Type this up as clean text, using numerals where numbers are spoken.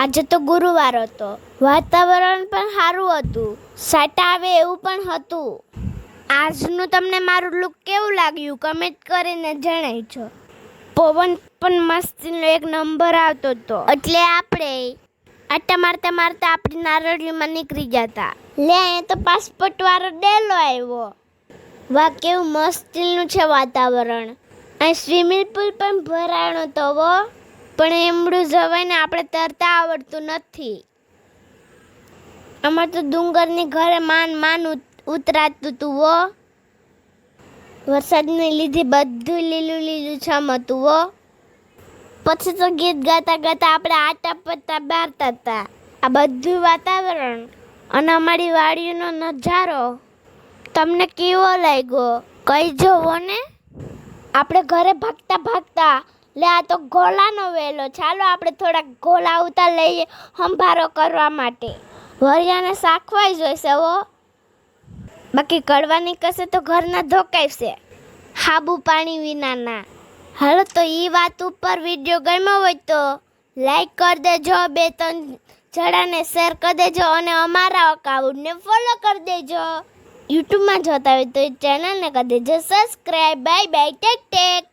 આજે તો ગુરુવાર હતો, વાતાવરણ પણ સારું હતું, સાટા આવે એવું પણ હતું. આજનું તમને મારું લુક કેવું લાગ્યું કમેન્ટ કરીને જણાવજો. પવન પણ મસ્તીનો એક નંબર આવતો હતો, એટલે આપણે આટા મારતા મારતા આપણી નારળીમાં નીકળી જતા. લે અહીંયા તો પાસપોર્ટ વાળો ડેલો આવ્યો. વાહ, કેવું મસ્તીનું છે વાતાવરણ. અહીં સ્વિમિંગ પુલ પણ ભરાણો તો વો, પણ એમડું જવાય ને આપણે તરતા આવડતું નથી. અમારે તો ડુંગરની ઘરે માન ઉતરાતું હતું વો. વરસાદને લીધે બધું લીલું લીલું છમ હતું વો. પછી તો ગીત ગાતા ગાતા આપણે આટા પત્તા બારતા હતા. આ બધું વાતાવરણ અને અમારી વાડીનો નજારો તમને કેવો લાગ્યો કહીજો ને. આપણે ઘરે ભાગતા ભાગતા લે આ તો ગોલાનો વેલો, ચાલો આપણે થોડાક ગોલા ઉતાર લઈએ સંભારો કરવા માટે. વરિયાને શાકવાઈ જોઈશે હો, બાકી કડવાની કશે તો ઘરના ધોકાઈશે હાબુ પાણી વિનાના. હાલો તો એ વાત ઉપર વિડીયો ગમ્યો હોય તો લાઈક કરી દેજો, 2-3 જણાને શેર કરી દેજો અને અમારા અકાઉન્ટને ફોલો કરી દેજો. યુટ્યુબમાં જોતા હોય તો ચેનલને કરી દેજો subscribe. Bye bye, take tech.